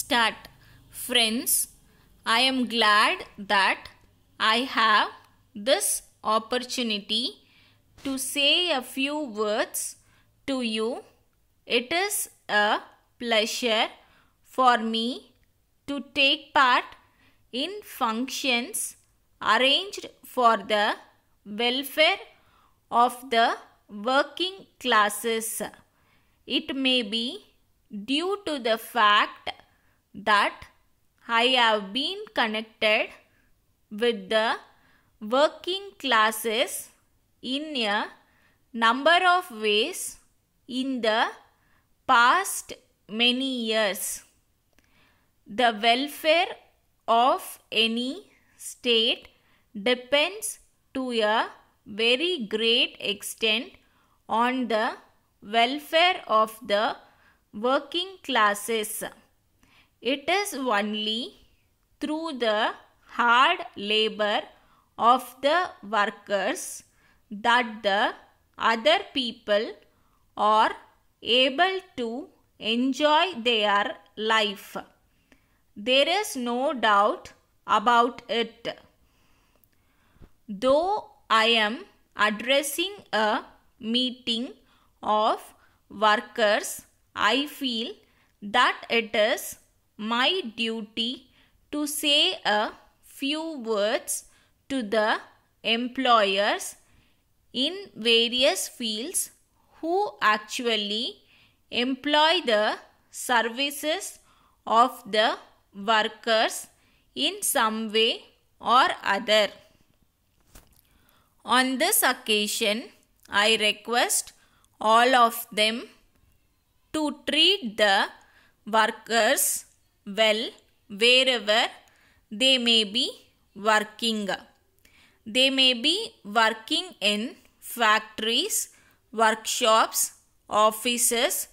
Start. Friends, I am glad that I have this opportunity to say a few words to you. It is a pleasure for me to take part in functions arranged for the welfare of the working classes. It may be due to the fact that I have been connected with the working classes in a number of ways in the past many years. The welfare of any state depends to a very great extent on the welfare of the working classes. It is only through the hard labor of the workers that the other people are able to enjoy their life. There is no doubt about it. Though I am addressing a meeting of workers, I feel that it is my duty to say a few words to the employers in various fields who actually employ the services of the workers in some way or other. On this occasion, I request all of them to treat the workers well wherever they may be working. They may be working in factories, workshops, offices,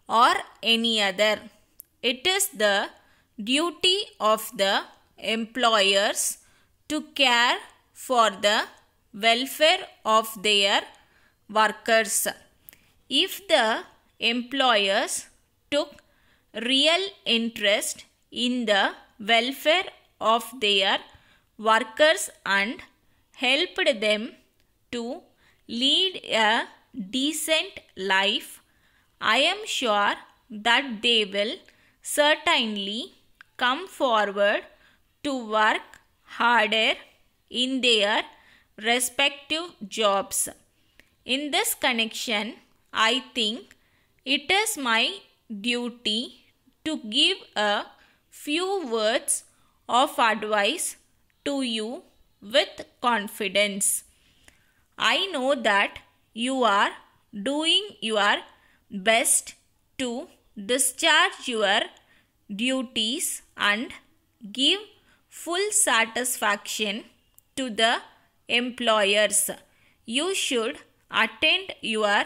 or any other. It is the duty of the employers to care for the welfare of their workers. If the employers took real interest in the welfare of their workers and helped them to lead a decent life, I am sure that they will certainly come forward to work harder in their respective jobs. In this connection, I think it is my duty to give a few words of advice to you with confidence. I know that you are doing your best to discharge your duties and give full satisfaction to the employers. You should attend your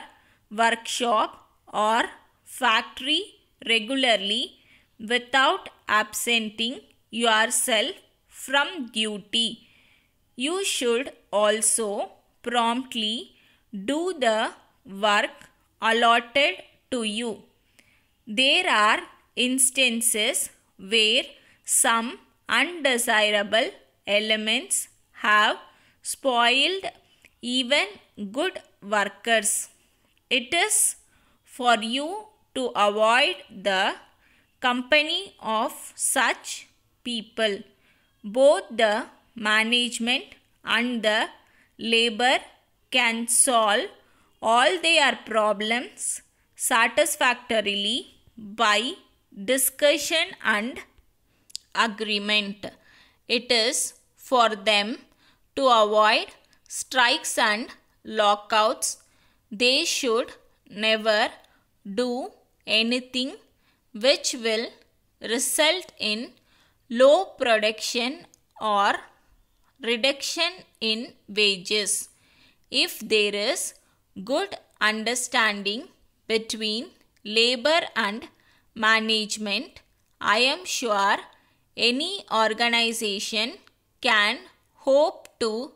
workshop or factory regularly without absenting yourself from duty. You should also promptly do the work allotted to you. There are instances where some undesirable elements have spoiled even good workers. It is for you to avoid the company of such people. Both the management and the labor can solve all their problems satisfactorily by discussion and agreement. It is for them to avoid strikes and lockouts. They should never do anything which will result in low production or reduction in wages. If there is good understanding between labor and management, I am sure any organization can hope to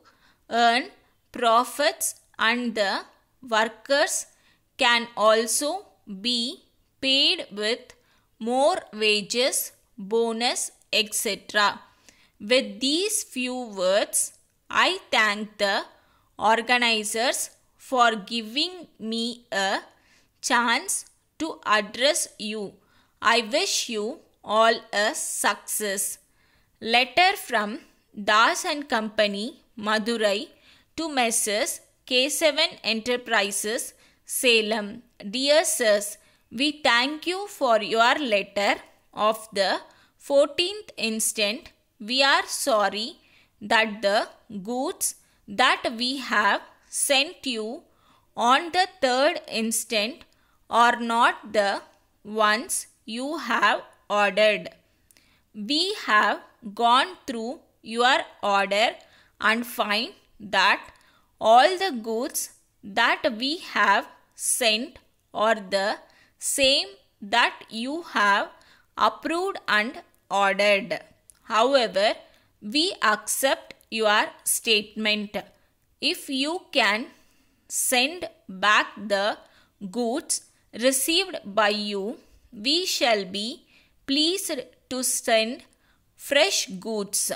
earn profits and the workers can also be paid with more wages bonus, etc. With these few words, I thank the organizers for giving me a chance to address you. I wish you all a success. Letter from Das and Company, Madurai to Messrs. K7 Enterprises, Salem. Dear Sirs, we thank you for your letter of the 14th instant. We are sorry that the goods that we have sent you on the 3rd instant are not the ones you have ordered. We have gone through your order and find that all the goods that we have sent are the same that you have approved and ordered. However, we accept your statement. If you can send back the goods received by you, we shall be pleased to send fresh goods.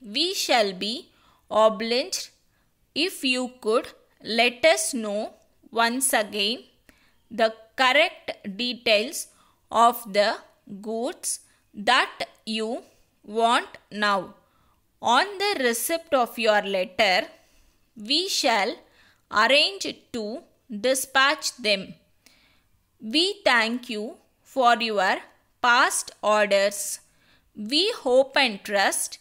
We shall be obliged if you could let us know once again the correct details of the goods that you want now. On the receipt of your letter, we shall arrange to dispatch them. We thank you for your past orders. We hope and trust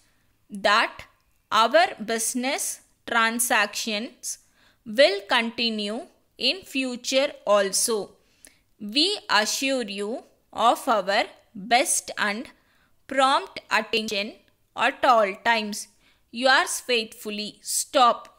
that our business transactions will continue in future also. We assure you of our best and prompt attention at all times. Yours faithfully. Stop.